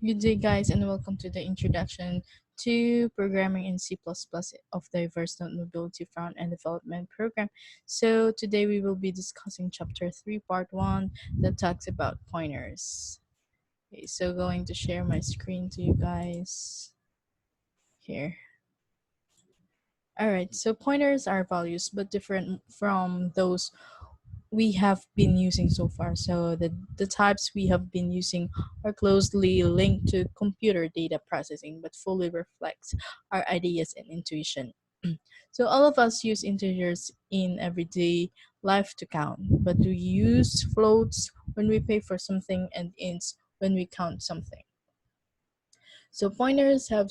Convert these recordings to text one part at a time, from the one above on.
Good day, guys, and welcome to the introduction to programming in C++ of diverse node mobility front and development program. So today we will be discussing chapter 3, part 1, that talks about pointers. Okay, so going to share my screen to you guys here. All right, so pointers are values, but different from those we have been using so far. So the types we have been using are closely linked to computer data processing, but fully reflect our ideas and intuition. So all of us use integers in everyday life to count, but we use floats when we pay for something and ints when we count something. So pointers have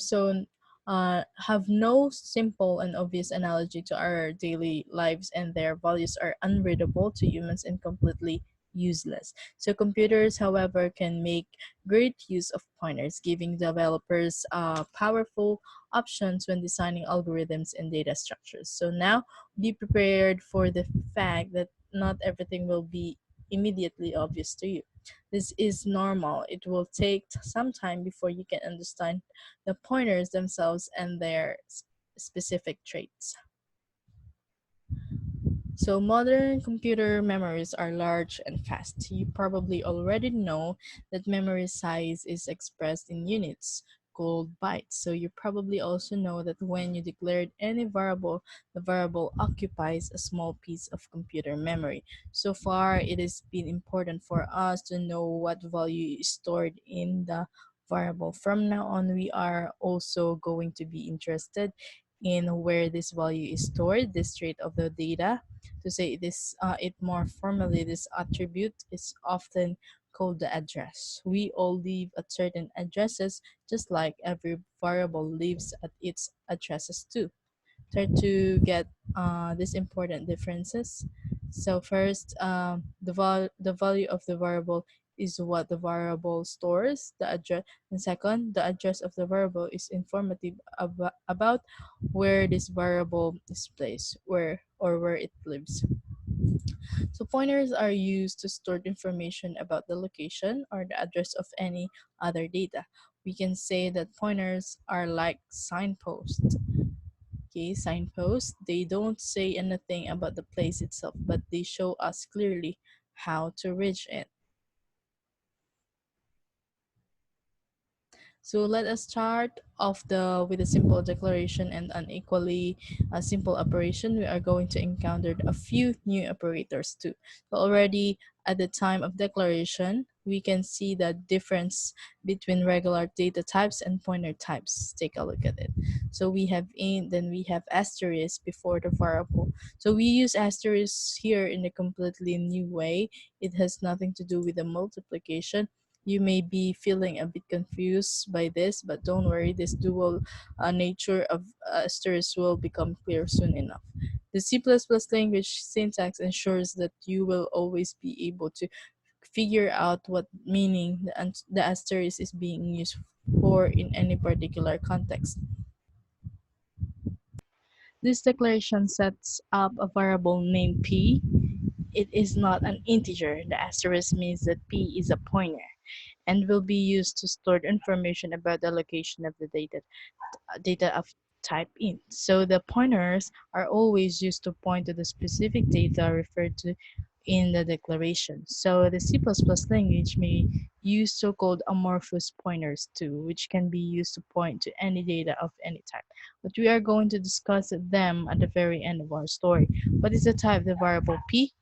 no simple and obvious analogy to our daily lives, and their values are unreadable to humans and completely useless. So computers, however, can make great use of pointers, giving developers powerful options when designing algorithms and data structures. So now be prepared for the fact that not everything will be immediately obvious to you. This is normal. It will take some time before you can understand the pointers themselves and their specific traits. So modern computer memories are large and fast. You probably already know that memory size is expressed in units called bytes. So you probably also know that when you declared any variable, the variable occupies a small piece of computer memory. So far, it has been important for us to know what value is stored in the variable. From now on, we are also going to be interested in where this value is stored, the state of the data. To say it more formally, this attribute is often called the address. We all live at certain addresses, just like every variable lives at its addresses too. Try to get these important differences. So first, the value of the variable is what the variable stores, the address, and second, the address of the variable is informative about where this variable is placed, where it lives. So pointers are used to store information about the location or the address of any other data. We can say that pointers are like signposts. Okay, signposts, they don't say anything about the place itself, but they show us clearly how to reach it. So let us start off with a simple declaration and an equally simple operation. We are going to encounter a few new operators too. So already at the time of declaration, we can see the difference between regular data types and pointer types. Take a look at it. So we have int, then we have asterisk before the variable. So we use asterisk here in a completely new way. It has nothing to do with the multiplication. You may be feeling a bit confused by this, but don't worry, this dual nature of asterisk will become clear soon enough. The C++ language syntax ensures that you will always be able to figure out what meaning the asterisk is being used for in any particular context. This declaration sets up a variable named p. It is not an integer. The asterisk means that p is a pointer and will be used to store information about the location of the data of type int. So the pointers are always used to point to the specific data referred to in the declaration. So the C++ language may use so-called amorphous pointers too, which can be used to point to any data of any type. But we are going to discuss them at the very end of our story. What is the type? The variable p.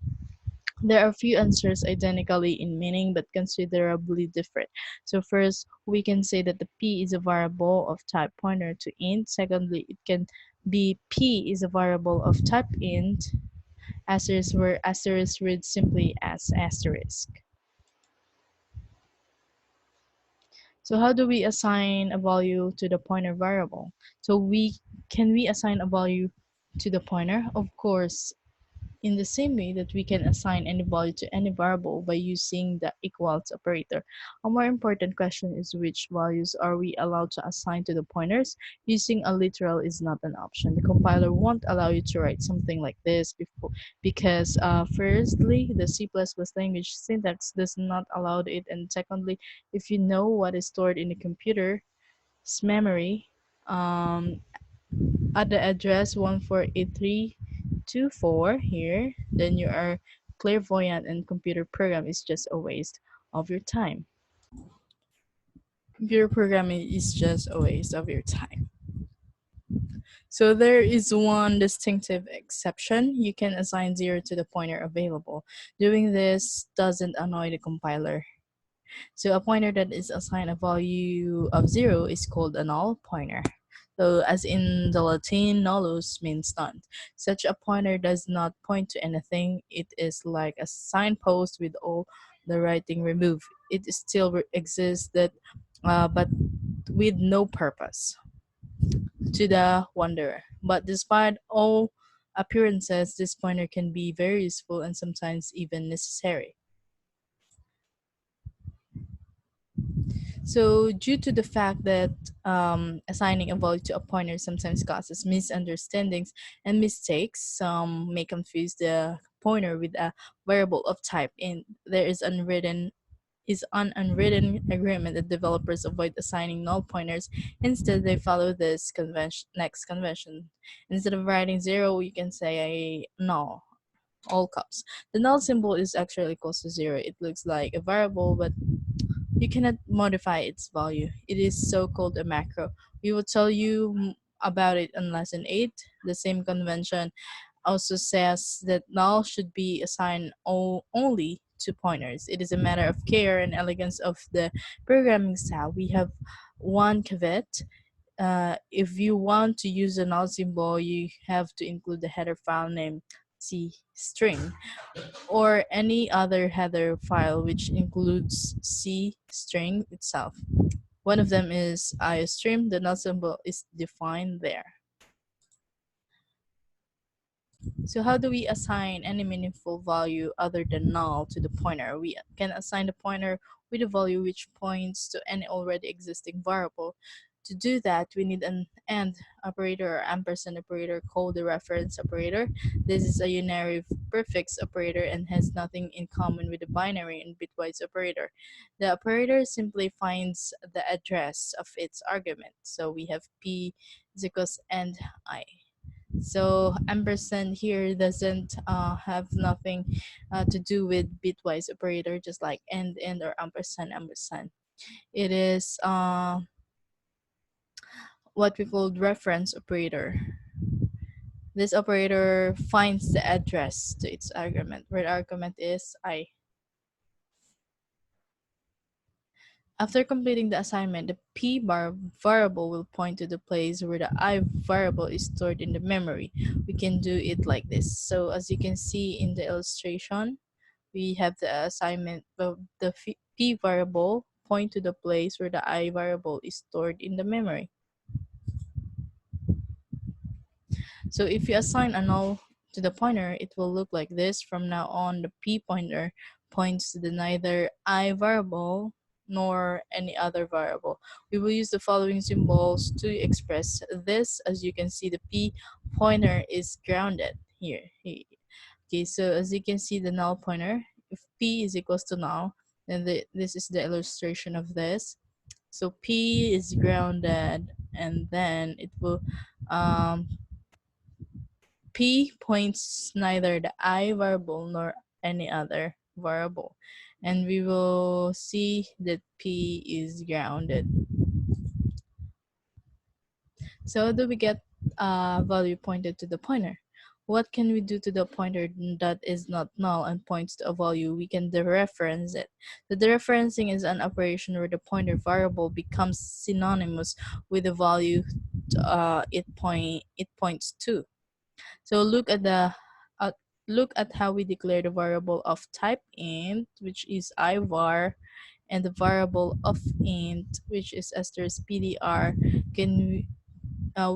There are few answers identically in meaning but considerably different. So first, we can say that the p is a variable of type pointer to int. Secondly, it can be p is a variable of type int, asterisk where asterisk reads simply as asterisk. So how do we assign a value to the pointer variable? So we assign a value to the pointer? Of course, in the same way that we can assign any value to any variable by using the equals operator. A more important question is which values are we allowed to assign to the pointers? Using a literal is not an option. The compiler won't allow you to write something like this before because firstly, the C++ language syntax does not allow it, and secondly, if you know what is stored in the computer's memory, um, at the address 148324 here, then you are clairvoyant and computer program is just a waste of your time. Computer programming is just a waste of your time. So there is one distinctive exception. You can assign 0 to the pointer available. Doing this doesn't annoy the compiler. So a pointer that is assigned a value of 0 is called a null pointer. So as in the Latin, nullus means none. Such a pointer does not point to anything. It is like a signpost with all the writing removed. It still exists, but with no purpose to the wanderer. But despite all appearances, this pointer can be very useful and sometimes even necessary. So, due to the fact that assigning a value to a pointer sometimes causes misunderstandings and mistakes, some may confuse the pointer with a variable of type int. There is an unwritten agreement that developers avoid assigning null pointers. Instead, they follow this next convention. Instead of writing 0, you can say a null, all caps. The null symbol is actually equals to 0. It looks like a variable, but you cannot modify its value. It is so called a macro. We will tell you about it in lesson 8. The same convention also says that null should be assigned only to pointers. It is a matter of care and elegance of the programming style. We have one caveat. If you want to use a null symbol, you have to include the header file name C string or any other header file which includes C string itself. One of them is iostream. The null symbol is defined there. So how do we assign any meaningful value other than null to the pointer? We can assign the pointer with a value which points to any already existing variable. To do that, we need an AND operator or ampersand operator called the reference operator. This is a unary prefix operator and has nothing in common with the binary and bitwise operator. The operator simply finds the address of its argument. So we have P is equals and I. So ampersand here doesn't have nothing to do with bitwise operator, just like and or ampersand. It is what we call reference operator. This operator finds the address to its argument, where the argument is I. After completing the assignment, the variable will point to the place where the I variable is stored in the memory. We can do it like this. So as you can see in the illustration, we have the assignment of the P variable point to the place where the I variable is stored in the memory. So if you assign a null to the pointer, it will look like this. From now on, the P pointer points to the neither I variable nor any other variable. We will use the following symbols to express this. As you can see, the P pointer is grounded here. Okay, so as you can see, the null pointer, if P is equals to null, then this is the illustration of this. So P is grounded, and then it will um, P points neither the I variable nor any other variable. And we will see that P is grounded. So how do we get a value pointed to the pointer? What can we do to the pointer that is not null and points to a value? We can dereference it. The dereferencing is an operation where the pointer variable becomes synonymous with the value it points to. So look at how we declare the variable of type int, which is ivar, and the variable of int, which is asterisk pdr.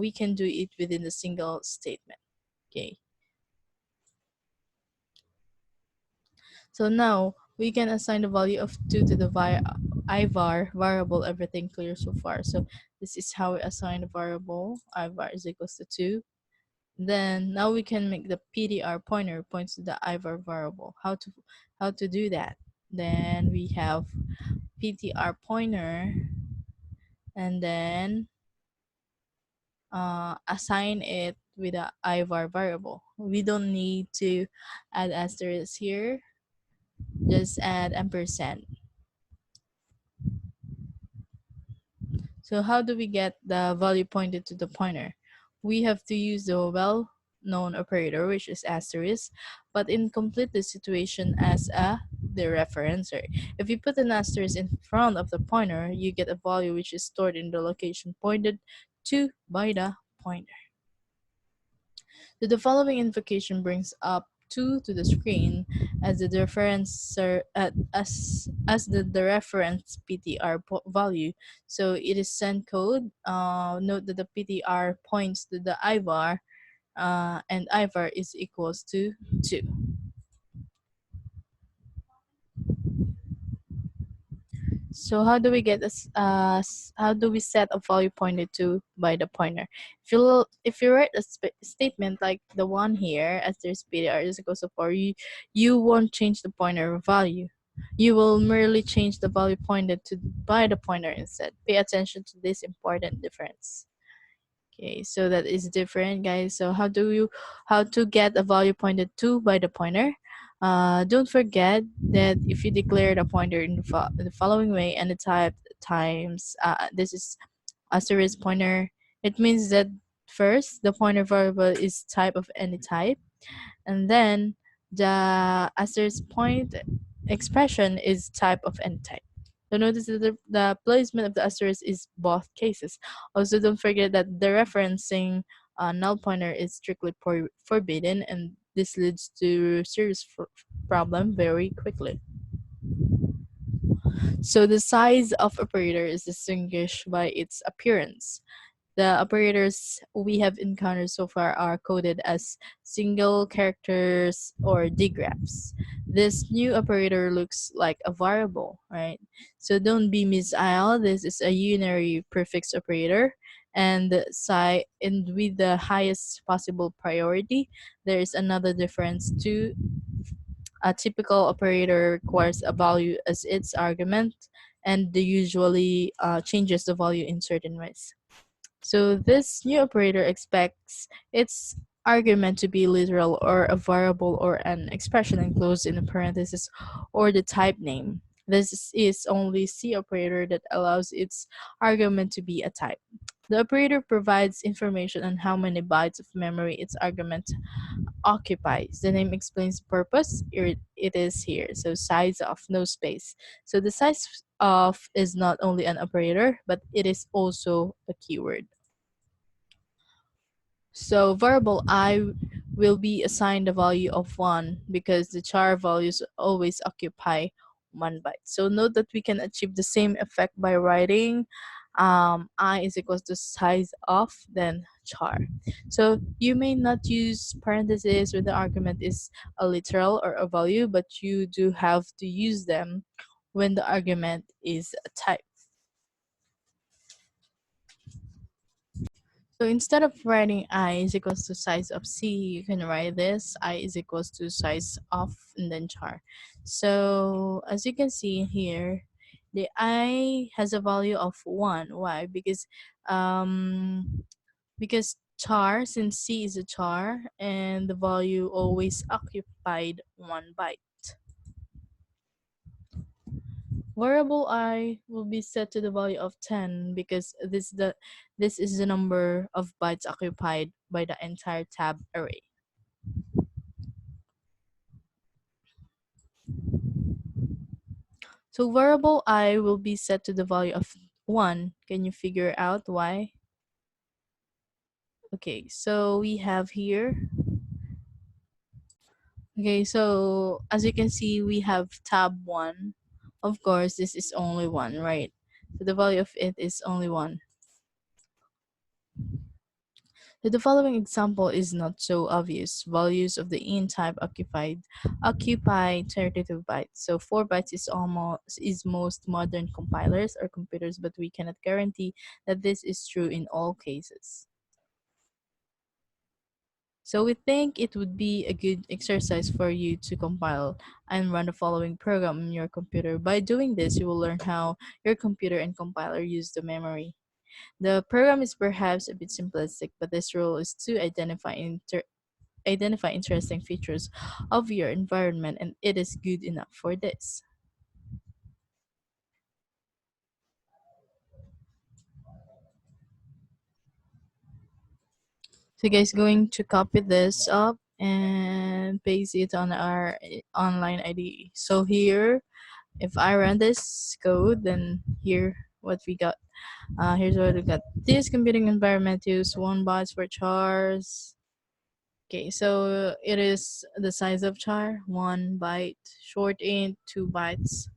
We can do it within a single statement. Okay. So now we can assign the value of 2 to the ivar variable. Everything clear so far. So this is how we assign the variable ivar is equals to 2. Then now we can make the PTR pointer points to the ivar variable. How to do that? Then we have PTR pointer, and then assign it with a ivar variable. We don't need to add asterisk here, just add ampersand. So how do we get the value pointed to the pointer? We have to use the well-known operator, which is asterisk, but incomplete the situation as a dereferencer. If you put an asterisk in front of the pointer, you get a value which is stored in the location pointed to by the pointer. So the following invocation brings up 2 to the screen as the referencer as the reference PTR value. So it is send code. Note that the PTR points to the ivar, and ivar is equals to 2. So how do we get this? How do we set a value pointed to by the pointer? If you write a statement like the one here, as there's PDR is equals to 4, you won't change the pointer value. You will merely change the value pointed to by the pointer instead. Pay attention to this important difference. Okay, so that is different, guys. So how to get a value pointed to by the pointer? Don't forget that if you declare the pointer in the following way and the type times this is asterisk pointer, it means that first the pointer variable is type of any type, and then the asterisk point expression is type of any type. So notice that the placement of the asterisk is both cases. Also, don't forget that the referencing null pointer is strictly forbidden, and this leads to serious problem very quickly. So the size of operator is distinguished by its appearance. The operators we have encountered so far are coded as single characters or digraphs. This new operator looks like a variable, right? So don't be misled. This is a unary prefix operator, and with the highest possible priority. There is another difference too. A typical operator requires a value as its argument, and usually changes the value in certain ways. So this new operator expects its argument to be literal or a variable or an expression enclosed in a parenthesis or the type name. This is only C operator that allows its argument to be a type. The operator provides information on how many bytes of memory its argument occupies. The name explains purpose. It is here. So size of, no space. So the size of is not only an operator, but it is also a keyword. So variable I will be assigned a value of 1 because the char values always occupy 1 byte. So note that we can achieve the same effect by writing I is equals to size of then char. So you may not use parentheses when the argument is a literal or a value, but you do have to use them when the argument is a type. So instead of writing I is equals to size of C, you can write this I is equals to size of and then char. So as you can see here, the I has a value of 1. Why? Because char, since C is a char, and the value always occupied 1 byte. Variable I will be set to the value of 10 because this is the number of bytes occupied by the entire tab array. So variable I will be set to the value of 1. Can you figure out why? Okay, so we have here. Okay, so as you can see, we have tab 1. Of course, this is only 1, right? So the value of it is only 1. So the following example is not so obvious. Values of the int type occupy 32 bytes. So 4 bytes is most modern compilers or computers, but we cannot guarantee that this is true in all cases. So we think it would be a good exercise for you to compile and run the following program on your computer. By doing this, you will learn how your computer and compiler use the memory. The program is perhaps a bit simplistic, but this rule is to identify interesting features of your environment, and it is good enough for this. So guys, going to copy this up and paste it on our online IDE. So here, if I run this code, then here what we got. Here's what we got. This computing environment use 1 byte for chars. Okay, so it is the size of char, 1 byte. Short int, 2 bytes.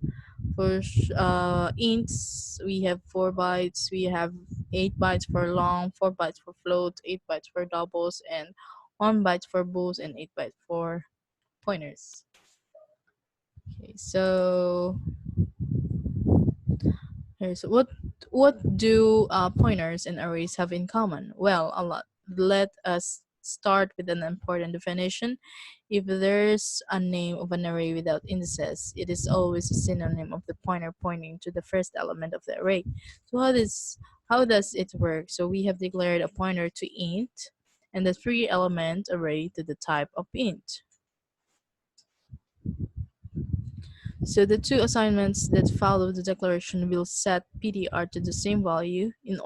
For ints, we have 4 bytes. We have 8 bytes for long, 4 bytes for float, 8 bytes for doubles, and 1 byte for bulls, and 8 bytes for pointers. Okay, so here's what do pointers and arrays have in common? Well, a lot. Let us start with an important definition. If there's a name of an array without indices, it is always a synonym of the pointer pointing to the first element of the array. So how does it work? So we have declared a pointer to int and the three-element array to the type of int. So the two assignments that follow the declaration will set PTR to the same value in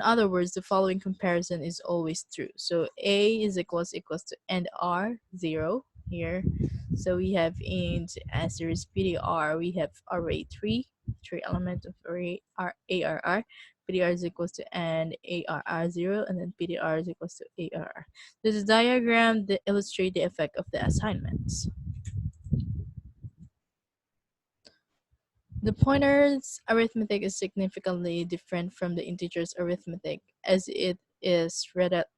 other words, the following comparison is always true. So a is equals to and r 0 here. So we have int asterisk PTR, we have array 3 element of array arr. PTR is equals to and arr 0, and then PTR is equals to arr. This is a diagram that illustrates the effect of the assignments. The pointer's arithmetic is significantly different from the integer's arithmetic, as it is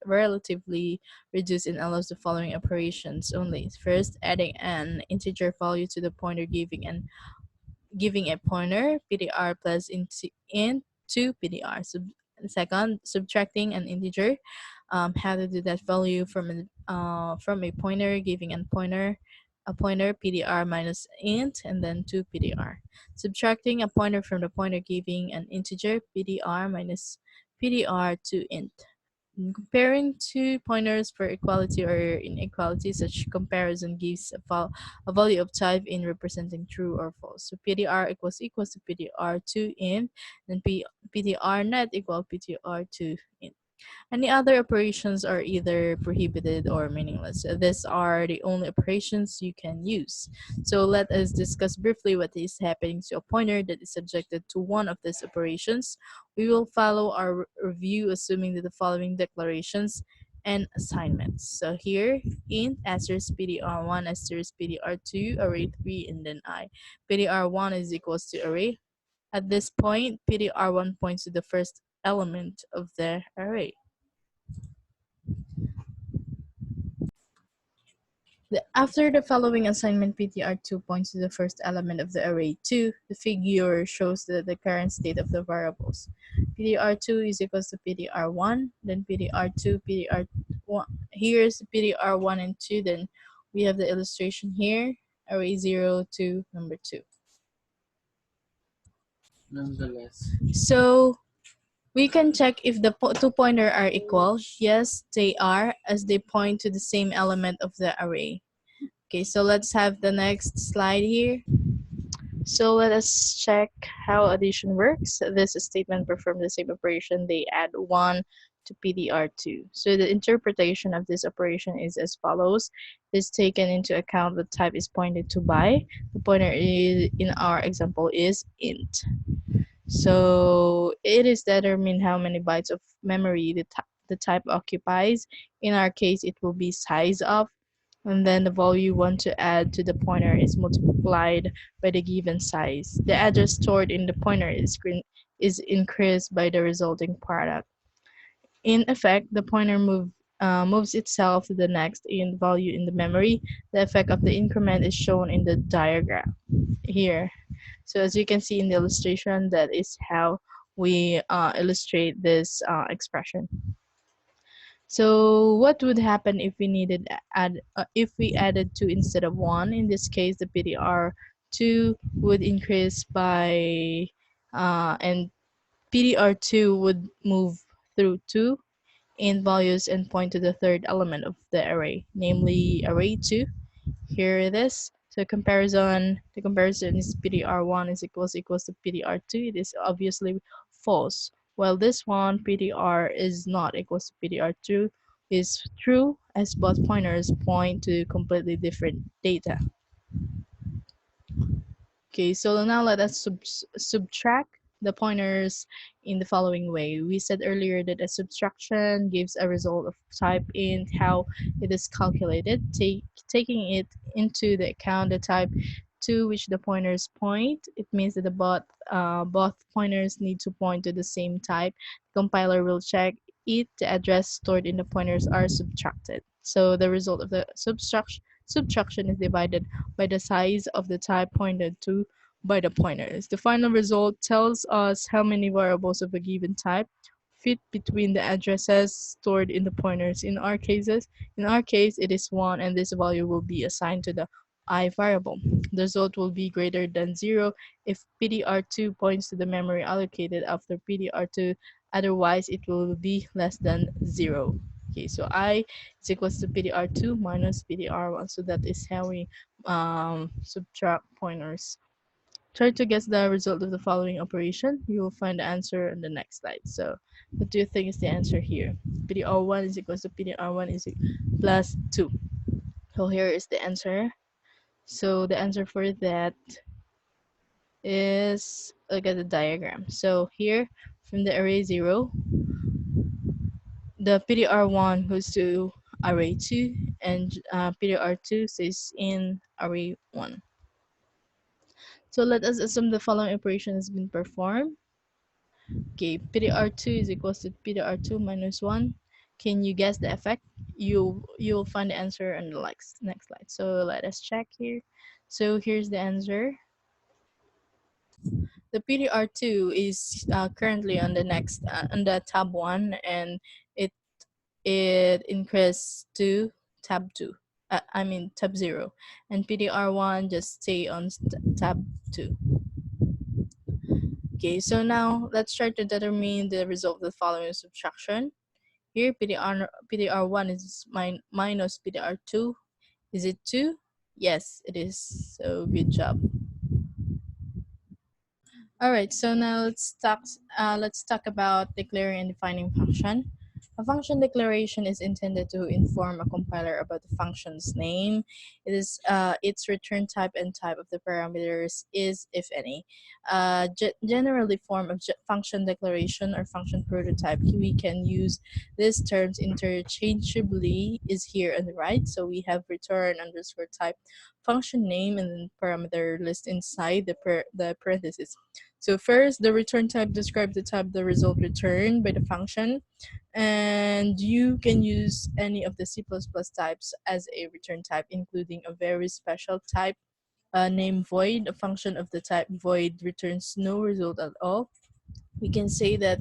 relatively reduced and allows the following operations only. First, adding an integer value to the pointer giving a pointer ptr plus into ptr. Second, subtracting an integer, how to do that value from a pointer giving a pointer ptr minus int and then to ptr. Subtracting a pointer from the pointer giving an integer ptr minus ptr to int. Comparing two pointers for equality or inequality, such comparison gives a value of type in representing true or false. So PTR equals to PTR2 int, and PTR not equal PTR2 int. Any other operations are either prohibited or meaningless. These are the only operations you can use. So let us discuss briefly what is happening to a pointer that is subjected to one of these operations. We will follow our review assuming that the following declarations and assignments. So here, int asterisk ptr1 asterisk ptr2 array 3 and then I. ptr1 is equals to array. At this point, ptr1 points to the first element of the array. After the following assignment, PTR2 points to the first element of the array 2. The figure shows the current state of the variables. PTR2 is equals to PTR1, then PTR2, PTR1. Here's PTR1 and 2, then we have the illustration here, array 0 to number 2. Nonetheless. So we can check if the two pointer are equal. Yes, they are, as they point to the same element of the array. Okay, so let's have the next slide here. So let us check how addition works. This statement performs the same operation. They add 1 to PDR2. So the interpretation of this operation is as follows. It's taken into account the type is pointed to by. The pointer in our example is int. So it is determined how many bytes of memory the type occupies. In our case, it will be size of, and then the value you want to add to the pointer is multiplied by the given size. The address stored in the pointer is increased by the resulting product. In effect, the pointer moves itself to the next int value in the memory. The effect of the increment is shown in the diagram here. So as you can see in the illustration, that is how we illustrate this expression. So what would happen if we needed add if we added 2 instead of 1? In this case, the PDR2 would increase by and PDR2 would move through 2 in values and point to the third element of the array, namely array 2. Here it is. So the comparison is PDR1 is equals to PDR2. It is obviously false. While this one, PDR is not equals to PDR2, is true as both pointers point to completely different data. Okay, so now let us subtract the pointers in the following way. We said earlier that a subtraction gives a result of type int. How it is calculated, taking it into the account the type to which the pointers point. It means that both pointers need to point to the same type. The compiler will check if the address stored in the pointers are subtracted. So the result of the subtraction is divided by the size of the type pointed to by the pointers. The final result tells us how many variables of a given type fit between the addresses stored in the pointers. In our case, it is 1, and this value will be assigned to the I variable. The result will be greater than 0 if PDR2 points to the memory allocated after PDR2. Otherwise, it will be less than 0. Okay, so I is equals to PDR2 minus PDR1. So that is how we subtract pointers. Try to guess the result of the following operation. You will find the answer on the next slide. So what do you think is the answer here? PDR1 is equals to PDR1 is plus 2. So here is the answer. So the answer for that is, look at the diagram. So here from the array 0, the PDR1 goes to array 2 and PDR2 stays in array 1. So let us assume the following operation has been performed. Okay, PDR2 is equals to PDR2 minus 1. Can you guess the effect? You'll find the answer on the next slide. So let us check here. So here's the answer. The PDR2 is currently on the on the tab 1, and it increased to tab 2. I mean tab 0, and PDR1 just stay on tab 2. Okay, so now let's try to determine the result of the following subtraction. Here, PDR1 is minus PDR2. Is it 2? Yes, it is. So good job. All right, so now let's talk about declaring and defining function. A function declaration is intended to inform a compiler about the function's name. It is its return type and type of the parameters is, if any. Generally, form of function declaration or function prototype. We can use these terms interchangeably. Is here on the right. So we have return underscore type, function name, and then parameter list inside the parentheses. So first, the return type describes the type the result returned by the function, and you can use any of the C++ types as a return type, including a very special type named void. A function of the type void returns no result at all. We can say that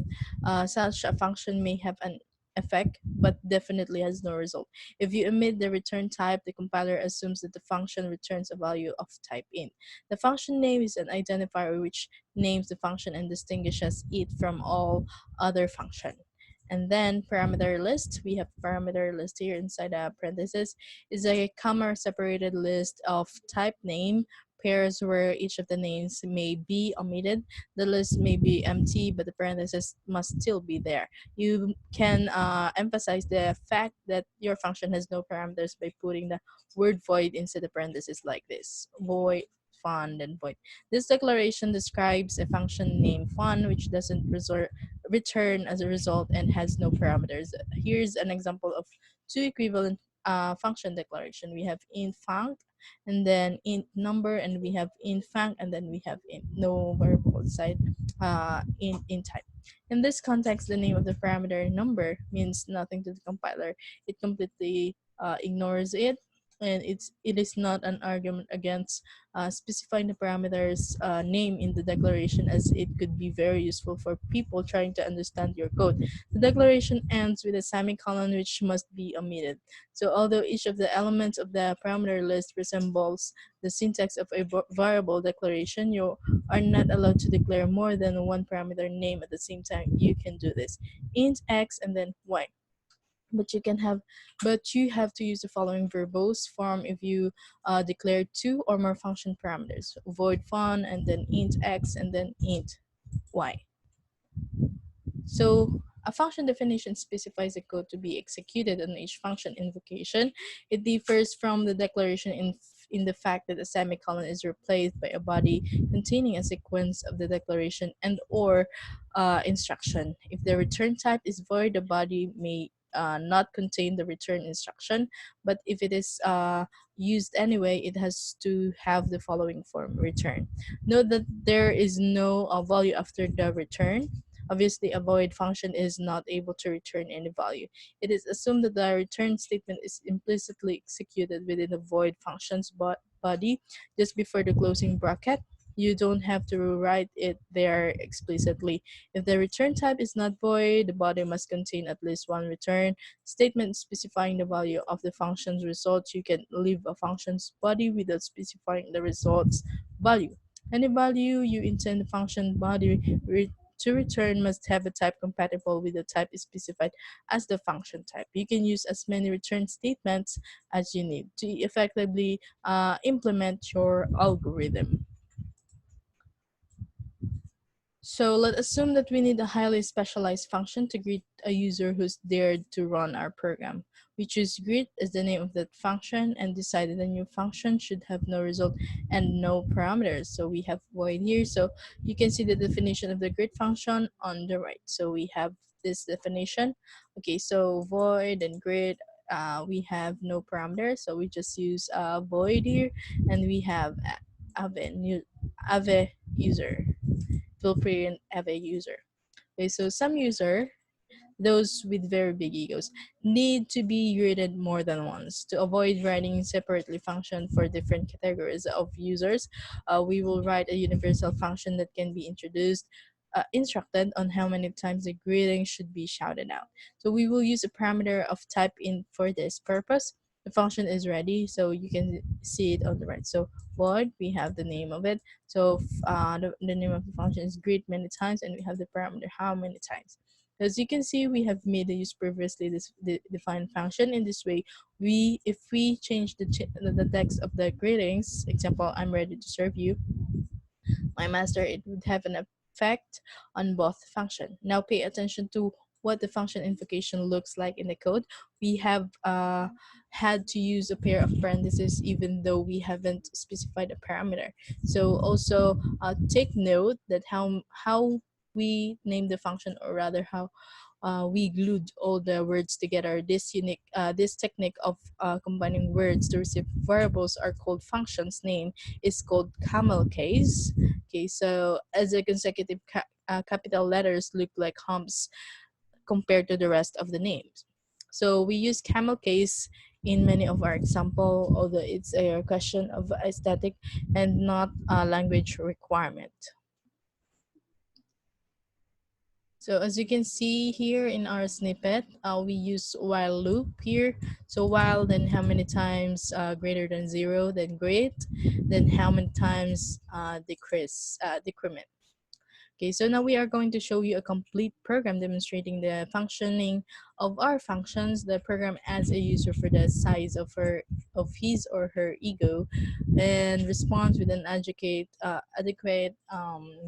such a function may have an effect but definitely has no result. If you omit the return type, the compiler assumes that the function returns a value of type int. The function name is an identifier which names the function and distinguishes it from all other function. And then parameter list, we have parameter list here inside the parenthesis, is a comma separated list of type name pairs where each of the names may be omitted. The list may be empty, but the parentheses must still be there. You can emphasize the fact that your function has no parameters by putting the word void instead of parentheses like this. Void fun and void. This declaration describes a function named fun which doesn't return as a result and has no parameters. Here's an example of two equivalent function declaration. We have int func and then int number, and we have int func, and then we have int no variable inside int type. In this context, the name of the parameter number means nothing to the compiler. It completely ignores it, and it is not an argument against specifying the parameter's name in the declaration, as it could be very useful for people trying to understand your code. The declaration ends with a semicolon which must be omitted. So although each of the elements of the parameter list resembles the syntax of a variable declaration, you are not allowed to declare more than one parameter name at the same time. You can do this: int x and then y. But you have to use the following verbose form if you declare two or more function parameters: void fun and then int x and then int y. So a function definition specifies the code to be executed on each function invocation. It differs from the declaration in the fact that a semicolon is replaced by a body containing a sequence of the declaration and or instruction. If the return type is void, the body may not contain the return instruction, but if it is used anyway, it has to have the following form: return. Note that there is no value after the return. Obviously, a void function is not able to return any value. It is assumed that the return statement is implicitly executed within the void function's body just before the closing bracket. You don't have to write it there explicitly. If the return type is not void, the body must contain at least one return statement specifying the value of the function's results. You can leave a function's body without specifying the results value. Any value you intend the function body to return must have a type compatible with the type specified as the function type. You can use as many return statements as you need to effectively implement your algorithm. So let's assume that we need a highly specialized function to greet a user who's dared to run our program. We choose greet as the name of that function and decide that the new function should have no result and no parameters. So we have void here. So you can see the definition of the greet function on the right. So we have this definition. Okay, so void and greet, we have no parameters. So we just use void here, and we have ave user will print have a user. Okay, so some user, those with very big egos, need to be greeted more than once. To avoid writing separately function for different categories of users, we will write a universal function that can be instructed on how many times the greeting should be shouted out. So we will use a parameter of type int for this purpose. The function is ready, so you can see it on the right. So void, we have the name of it. So the name of the function is greet many times, and we have the parameter how many times. As you can see, we have made a use previously defined function. In this way, if we change the text of the greetings, example, I'm ready to serve you, my master, it would have an effect on both function. Now pay attention to what the function invocation looks like in the code. We have had to use a pair of parentheses even though we haven't specified a parameter. So also take note that how we name the function, or rather how we glued all the words together. This technique of combining words to receive variables are called functions. Name is called camel case. Okay, so as a consecutive capital letters look like humps compared to the rest of the names. So we use camel case in many of our example, although it's a question of aesthetic and not a language requirement. So as you can see here in our snippet, we use while loop here. So while, then how many times greater than 0, then great, then how many times decrement. Okay, so now we are going to show you a complete program demonstrating the functioning of our functions. The program adds a user for the size of his or her ego and responds with an adequate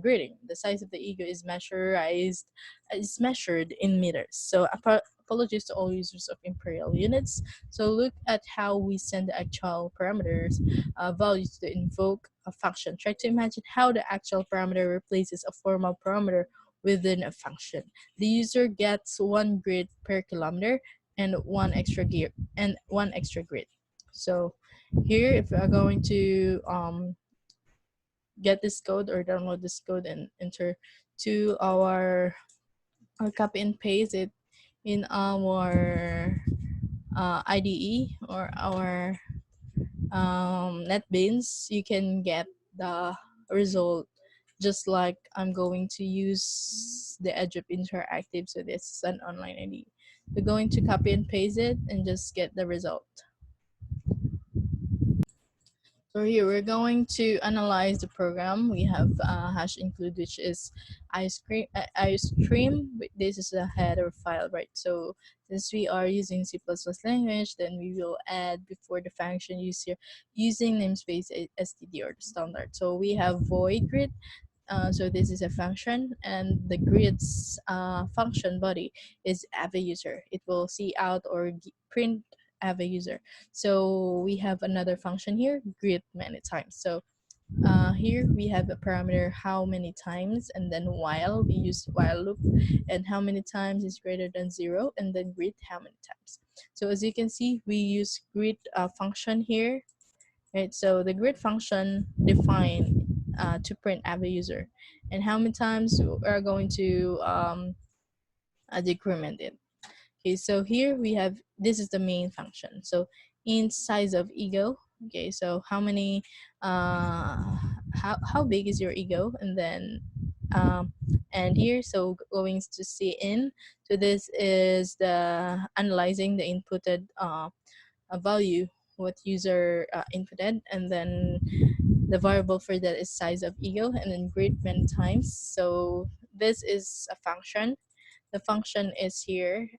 greeting. The size of the ego is measured in meters. So apologies to all users of imperial units. So look at how we send the actual parameters values to invoke a function. Try to imagine how the actual parameter replaces a formal parameter within a function. The user gets 1 grid per kilometer and one extra grid. So here, if we are going to get this code or download this code and enter to our or copy and paste it in our IDE or our NetBeans, you can get the result just like I'm going to use the Edge of Interactive. So this is an online ID. We're going to copy and paste it and just get the result. So here we're going to analyze the program. We have hash include, which is iStream. This is a header file, right? So since we are using C++ language, then we will add before the function user using namespace std or the standard. So we have void grid. So this is a function, and the grid's function body is ava user. It will see out or print ava user. So we have another function here, grid many times. So here we have a parameter how many times, and then while we use while loop, and how many times is greater than 0, and then grid how many times. So as you can see, we use grid function here, right? So the grid function define to print ava user, and how many times we are going to decrement it. Okay, so here we have, this is the main function. So in size of ego, okay, so how many, how big is your ego? And then, and here, so going to see in, so this is the analyzing the inputted a value, what user inputted, and then the variable for that is size of ego, and then grid many times. So this is a function. The function is here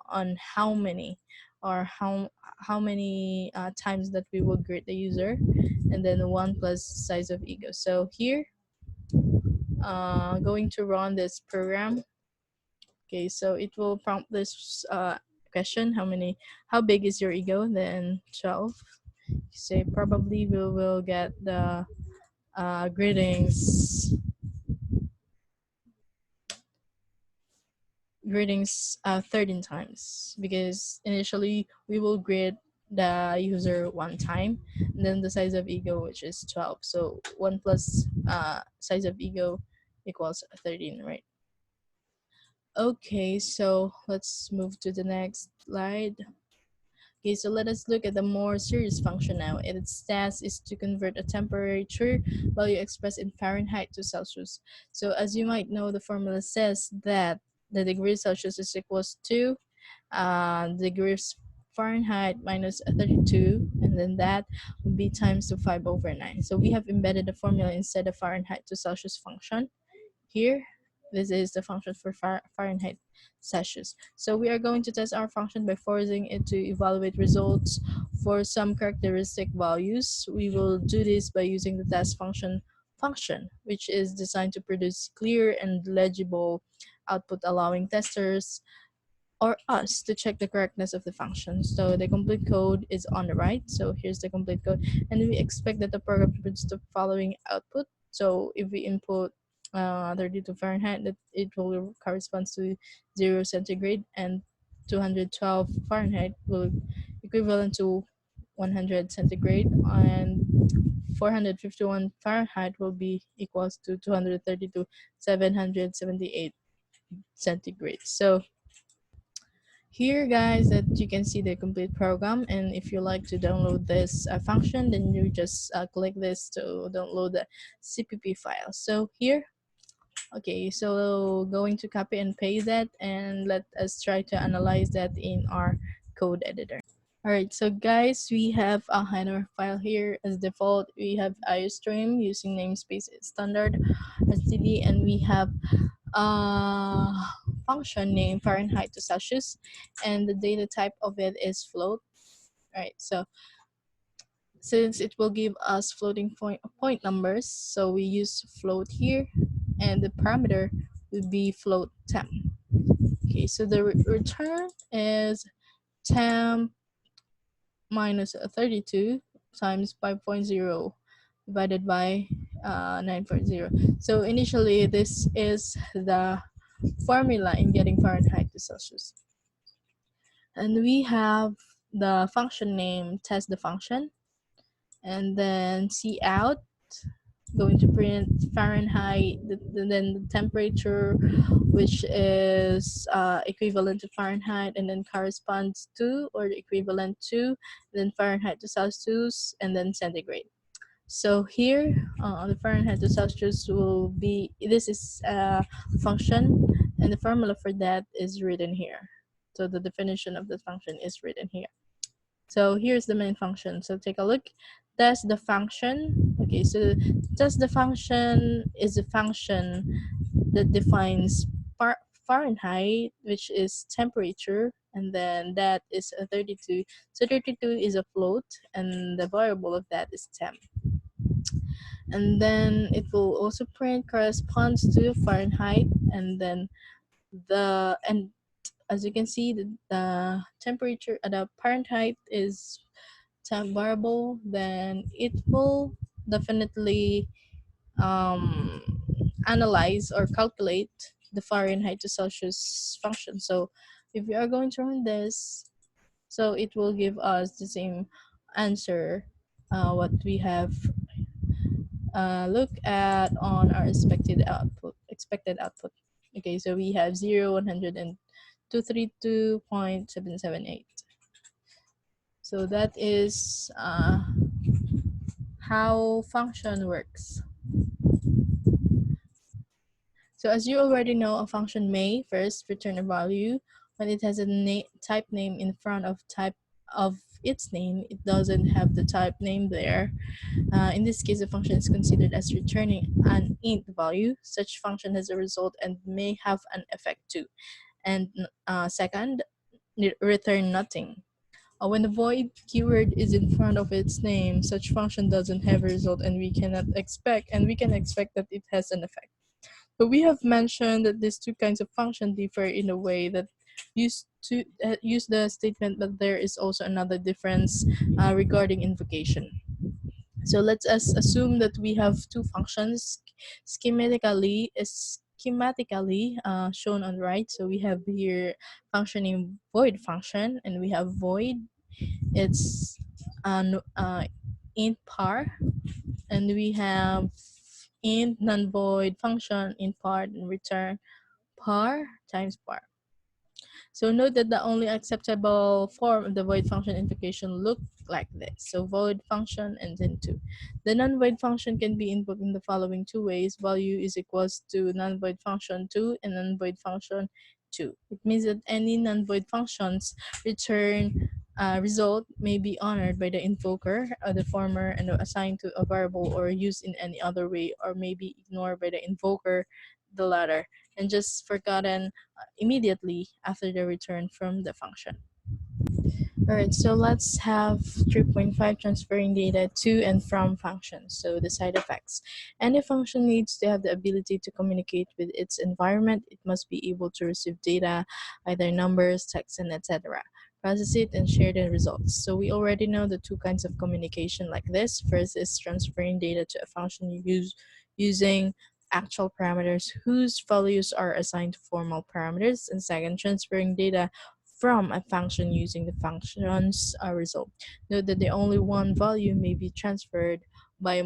on how many, or how many times that we will grade the user, and then 1 plus size of ego. So here going to run this program. Okay, so it will prompt this question, how big is your ego, then 12. Say probably we will get the greetings 13 times, because initially we will greet the user one time, and then the size of ego, which is 12. So 1 plus size of ego equals 13, right? Okay, so let's move to the next slide. Okay, so let us look at the more serious function now. Its task is to convert a temperature value expressed in Fahrenheit to Celsius. So as you might know, the formula says that the degree Celsius is equals to degrees Fahrenheit minus 32, and then that would be times to 5 over 9. So we have embedded the formula inside the Fahrenheit to Celsius function. Here, this is the function for Fahrenheit Celsius. So we are going to test our function by forcing it to evaluate results for some characteristic values. We will do this by using the test function, which is designed to produce clear and legible output, allowing testers or us to check the correctness of the function. So the complete code is on the right. So here's the complete code, and we expect that the program to produce the following output. So if we input 32 Fahrenheit, that it will correspond to 0 centigrade, and 212 Fahrenheit will equivalent to 100 centigrade, and 451 Fahrenheit will be equals to 232 778 centigrade. So here guys, that you can see the complete program, and if you like to download this function, then you just click this to download the cpp file. So here, okay, so going to copy and paste that, and let us try to analyze that in our code editor. All right, so guys, we have a header file here. As default, we have iostream using namespace standard std, and we have uh, function name Fahrenheit to Celsius, and the data type of it is float. Right, so since it will give us floating point numbers, so we use float here, and the parameter would be float temp. Okay, so the return is temp minus 32 times 5.0 divided by 9.0. So initially, this is the formula in getting Fahrenheit to Celsius. And we have the function name, test the function, and then see out, going to print Fahrenheit, then the temperature, which is equivalent to Fahrenheit, and then corresponds to or equivalent to, then Fahrenheit to Celsius, and then centigrade. So here, the Fahrenheit to Celsius will be, this is a function, and the formula for that is written here. So the definition of the function is written here. So here's the main function. So take a look. That's the function. Okay, so that's the function is a function that defines Fahrenheit, which is temperature, and then that is a 32. So 32 is a float, and the variable of that is temp. And then it will also print corresponds to Fahrenheit, and then and as you can see, the temperature at the Fahrenheit is temp variable, then it will definitely um, analyze or calculate the Fahrenheit to Celsius function. So if we are going to run this, so it will give us the same answer what we have look at on our expected output. Okay, so we have 0, 100, and 232.778. So that is how function works. So as you already know, a function may first return a value when it has a type name in front of type of its name. It doesn't have the type name there. In this case, the function is considered as returning an int value. Such function has a result and may have an effect too. And second, return nothing. When the void keyword is in front of its name, such function doesn't have a result, and we can expect that it has an effect. So we have mentioned that these two kinds of function differ in a way that use the statement, but there is also another difference regarding invocation. So let's assume that we have two functions schematically shown on the right. So we have here functioning void function, and we have void. It's int par, and we have int non-void function int par and return par times par. So note that the only acceptable form of the void function invocation look like this. So void function and then 2. The non-void function can be invoked in the following two ways. Value is equals to non-void function 2 and non-void function 2. It means that any non-void functions return result may be honored by the invoker, the former, and assigned to a variable or used in any other way, or may be ignored by the invoker, the latter, and just forgotten immediately after the return from the function. Alright, so let's have 3.5 transferring data to and from functions. So the side effects. Any function needs to have the ability to communicate with its environment. It must be able to receive data, either numbers, text, and etc. Process it and share the results. So we already know the two kinds of communication like this. First is transferring data to a function you use using actual parameters whose values are assigned to formal parameters, and second, transferring data from a function using the function's result. Note that the only one value may be transferred by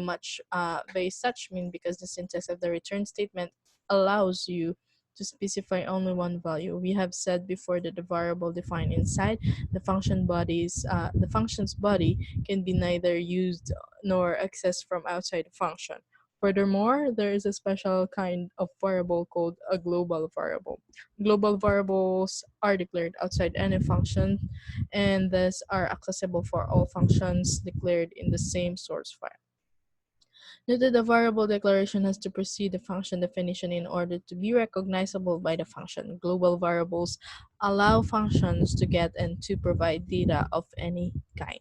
such mean because the syntax of the return statement allows you to specify only one value. We have said before that the variable defined inside the function's body can be neither used nor accessed from outside the function. Furthermore, there is a special kind of variable called a global variable. Global variables are declared outside any function and thus are accessible for all functions declared in the same source file. Note that the variable declaration has to precede the function definition in order to be recognizable by the function. Global variables allow functions to get and to provide data of any kind.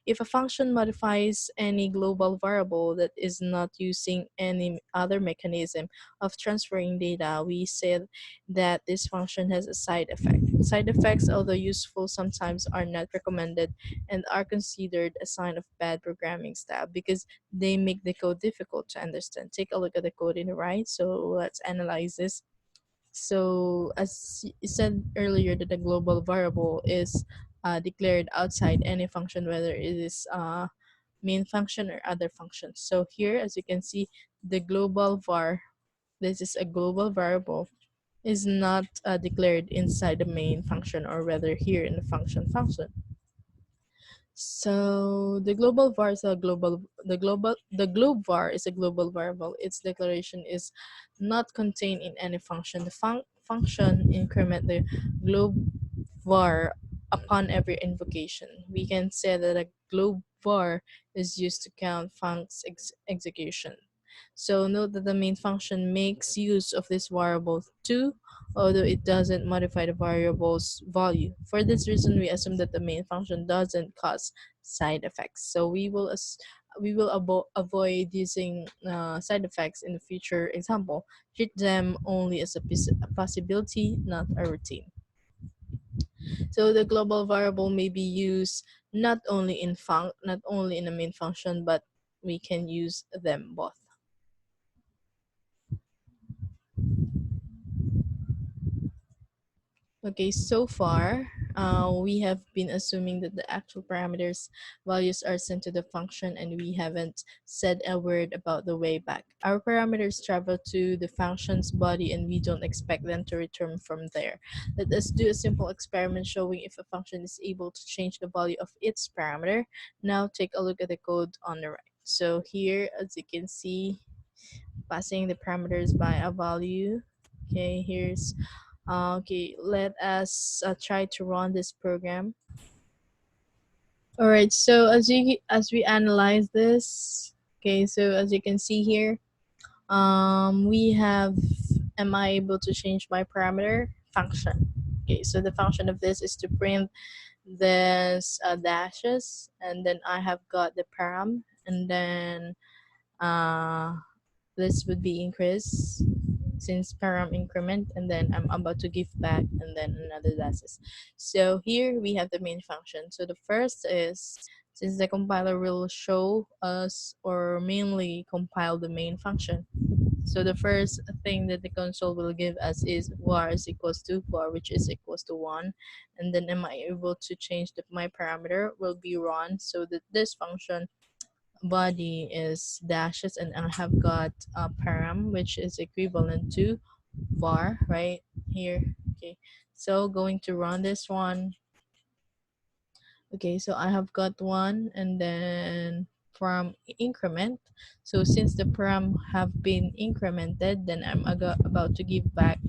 If a function modifies any global variable that is not using any other mechanism of transferring data, we said that this function has a side effect. Side effects, although useful, sometimes are not recommended and are considered a sign of bad programming style because they make the code difficult to understand. Take a look at the code in the right. So let's analyze this. So as you said earlier, that the global variable is declared outside any function, whether it is main function or other functions. So here, as you can see, the global var, this is a global variable, is not declared inside the main function, or rather here in the function. So the globe var is a global variable. Its declaration is not contained in any function. The function increment the globe var upon every invocation. We can say that a globe var is used to count func's execution. So note that the main function makes use of this variable too, although it doesn't modify the variable's value. For this reason, we assume that the main function doesn't cause side effects. So we will avoid using side effects in the future example. Treat them only as a possibility, not a routine. So the global variable may be used not only in the main function, but we can use them both. Okay, so far, we have been assuming that the actual parameters values are sent to the function, and we haven't said a word about the way back. Our parameters travel to the function's body, and we don't expect them to return from there. Let us do a simple experiment showing if a function is able to change the value of its parameter. Now take a look at the code on the right. So here, as you can see, passing the parameters by a value. Okay, here's okay, let us try to run this program. All right, so as we analyze this, okay, so as you can see here, we have, am I able to change my parameter function? Okay, so the function of this is to print this dashes, and then I have got the param, and then uh, this would be increase since param increment, and then I'm about to give back, and then another dashes. So here we have the main function. So the first is, since the compiler will show us or mainly compile the main function, so the first thing that the console will give us is var is equals to var, which is equals to 1, and then am I able to change my parameter will be run, so that this function body is dashes, and I have got a param which is equivalent to var right here. Okay, so going to run this one. Okay, so I have got one, and then from increment. So since the param have been incremented, then I'm about to give back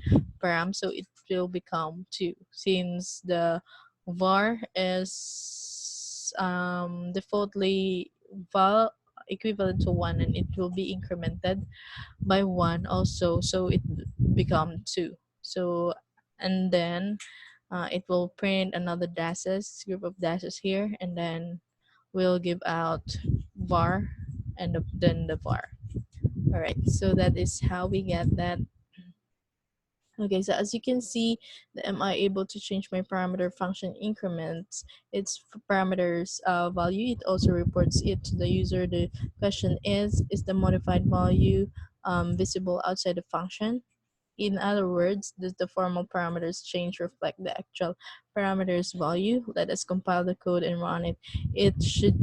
param, so it will become 2 since the var is defaultly val equivalent to 1, and it will be incremented by 1 also, so it become 2. So and then it will print another dashes, group of dashes here, and then we'll give out var, and then the var. All right, so that is how we get that. Okay, so as you can see, the am I able to change my parameter function increments its parameters value. It also reports it to the user. The question is the modified value visible outside the function? In other words, does the formal parameters change reflect the actual parameters value? Let us compile the code and run it. It should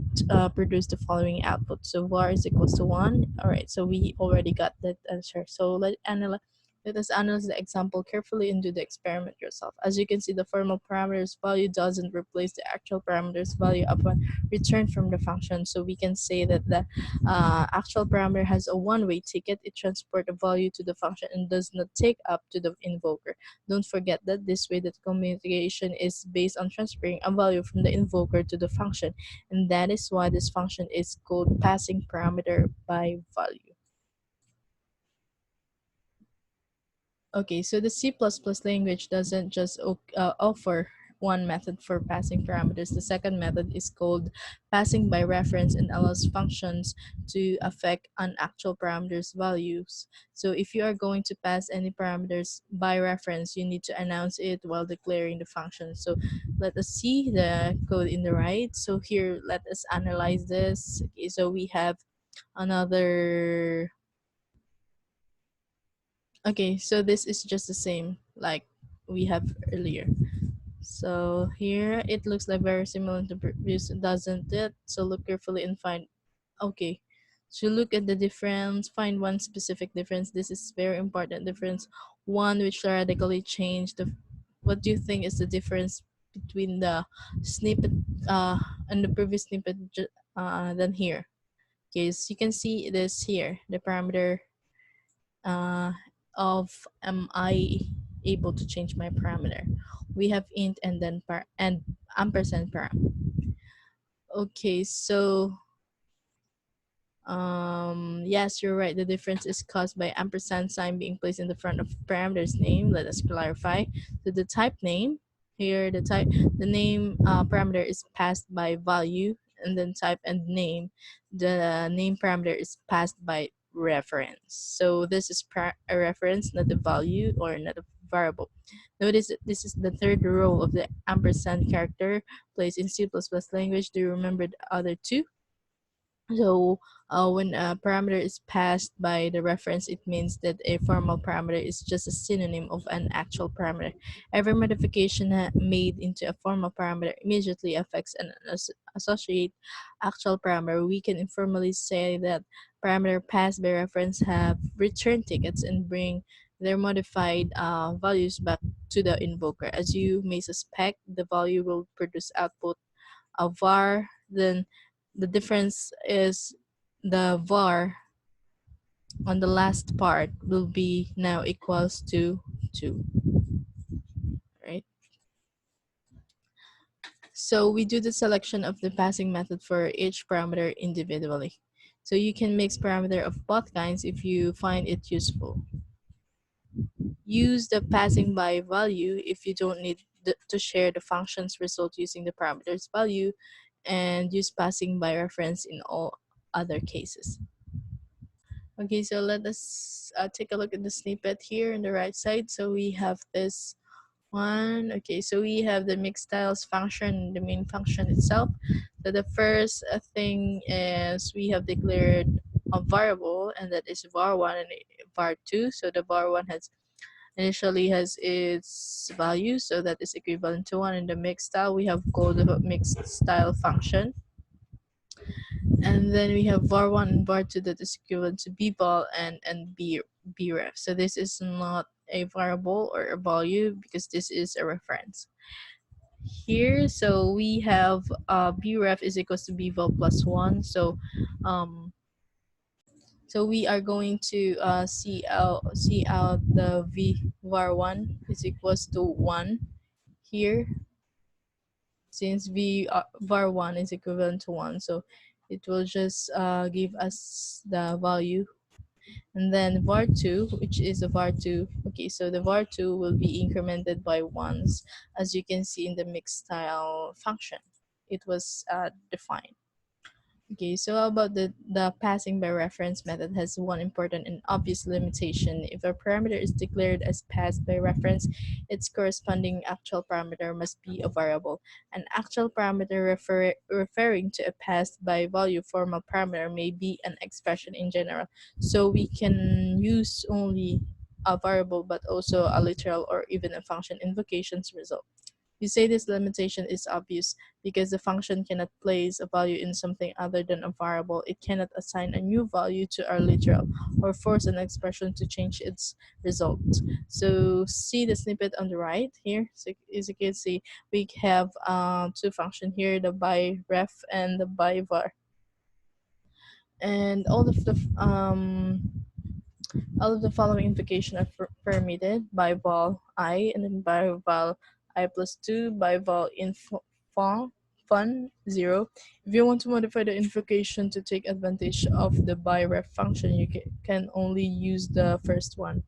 produce the following output. So var is equals to 1. All right, so we already got that answer. So let us analyze the example carefully and do the experiment yourself. As you can see, the formal parameters value doesn't replace the actual parameters value upon return from the function. So we can say that the actual parameter has a one-way ticket. It transports a value to the function and does not take up to the invoker. Don't forget that this way that communication is based on transferring a value from the invoker to the function, and that is why this function is called passing parameter by value. Okay, so the C++ language doesn't just offer one method for passing parameters. The second method is called passing by reference and allows functions to affect an actual parameters values. So if you are going to pass any parameters by reference, you need to announce it while declaring the function. So let us see the code in the right. So here, let us analyze this. Okay, so we have another. Okay, so this is just the same like we have earlier. So here it looks like very similar to previous, doesn't it? So look carefully and find Okay, so look at the difference, find one specific difference. This is very important difference. One which radically changed the. What do you think is the difference between the snippet and the previous snippet than here? Okay, so you can see this here, the parameter uh, of am I able to change my parameter. We have int and then and ampersand param. Okay, so yes, you're right. The difference is caused by ampersand sign being placed in the front of parameter's name. Let us clarify. So the type name here, the name parameter is passed by value, and then type and name. The name parameter is passed by reference. So this is a reference, not a value or not a variable. Notice that this is the third row of the ampersand character placed in C++ language. Do you remember the other two? So when a parameter is passed by the reference, it means that a formal parameter is just a synonym of an actual parameter. Every modification made into a formal parameter immediately affects an associate actual parameter. We can informally say that parameter passed by reference have return tickets and bring their modified values back to the invoker. As you may suspect, the value will produce output a var, then the difference is the var on the last part will be now equals to 2, right? So we do the selection of the passing method for each parameter individually. So you can mix parameter of both kinds if you find it useful. Use the passing by value if you don't need to share the function's result using the parameter's value, and use passing by reference in all other cases. Okay, so let us take a look at the snippet here on the right side. So we have this one. Okay, so we have the mix styles function, the main function itself. So the first thing is we have declared a variable, and that is var1 and var2. So the var1 has initially has its value, so that is equivalent to 1. In the mix style, we have called the mixed style function, and then we have var1 and var2 that is equivalent to bval and bref. So this is not a variable or a value because this is a reference here. So we have bref is equals to bval plus 1. Um so we are going to see out the var1 is equals to 1 here, since var1 is equivalent to 1. So it will just give us the value, and then var2, which is a var2. Okay, so the var2 will be incremented by ones, as you can see in the mix style function. It was defined. Okay, so how about the passing by reference method has one important and obvious limitation. If a parameter is declared as passed by reference, its corresponding actual parameter must be a variable. An actual parameter referring to a passed by value formal parameter may be an expression in general. So we can use only a variable but also a literal or even a function invocations result. You say this limitation is obvious because the function cannot place a value in something other than a variable. It cannot assign a new value to our literal or force an expression to change its result. So see the snippet on the right here. So as you can see, we have two functions here, the by ref and the by var. And all of the following invocation are permitted by val I, and then by val I plus 2, by val fun 0. If you want to modify the invocation to take advantage of the by ref function, you can only use the first one,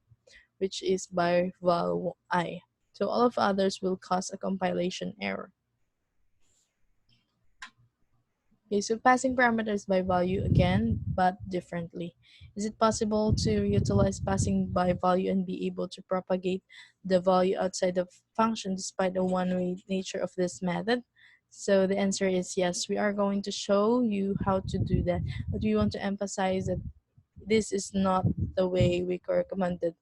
which is by val I. So all of others will cause a compilation error. Okay, so passing parameters by value again, but differently. Is it possible to utilize passing by value and be able to propagate the value outside the function despite the one-way nature of this method? So the answer is yes. We are going to show you how to do that. But we want to emphasize that this is not the way we recommended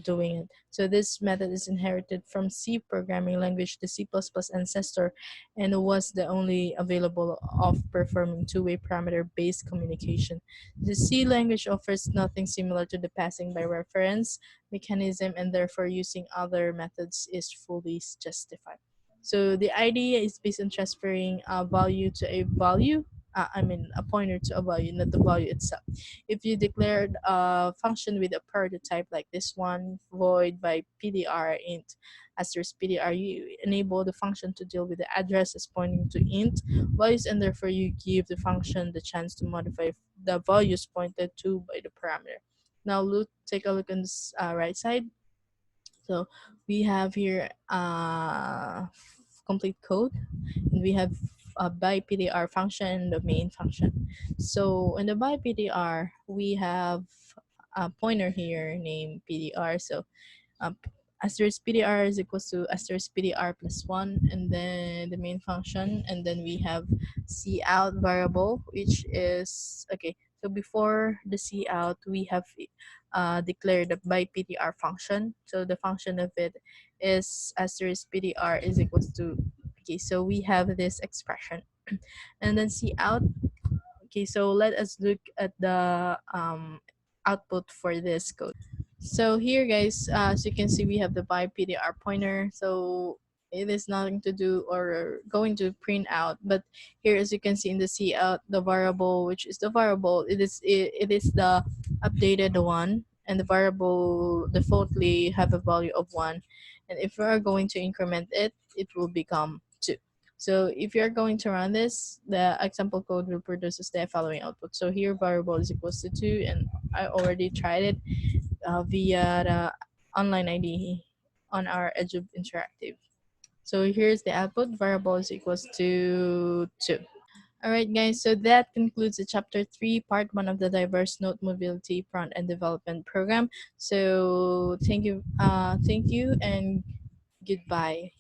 doing it. So this method is inherited from C programming language, the C++ ancestor, and was the only available of performing two-way parameter-based communication. The C language offers nothing similar to the passing by reference mechanism, and therefore using other methods is fully justified. So the idea is based on transferring a value to a value. A pointer to a value, not the value itself. If you declared a function with a prototype like this one, void by PDR int asterisk PDR, you enable the function to deal with the address as pointing to int values, and therefore you give the function the chance to modify the values pointed to by the parameter. Now take a look on this right side. So we have here complete code, and we have a by PDR function and the main function. So in the by PDR, we have a pointer here named PDR. So um, asterisk PDR is equals to asterisk PDR plus 1, and then the main function, and then we have cout variable, which is okay. So before the cout, we have declared the by PDR function. So the function of it is asterisk PDR is equals to, okay, so we have this expression. And then cout. Okay, so let us look at the output for this code. So here, guys, as you can see, we have the by PDR pointer. So it is nothing to do or going to print out. But here, as you can see in the cout, the variable, which is the variable, it is the updated one, and the variable defaultly have a value of 1. And if we are going to increment it, it will become 2. So if you're going to run this, the example code will produce the following output. So here variable is equals to 2, and I already tried it via the online ID on our Edube Interactive. So here's the output, variable is equals to 2. All right, guys, so that concludes the chapter 3, part 1 of the diverse node mobility front end development program. So thank you, and goodbye.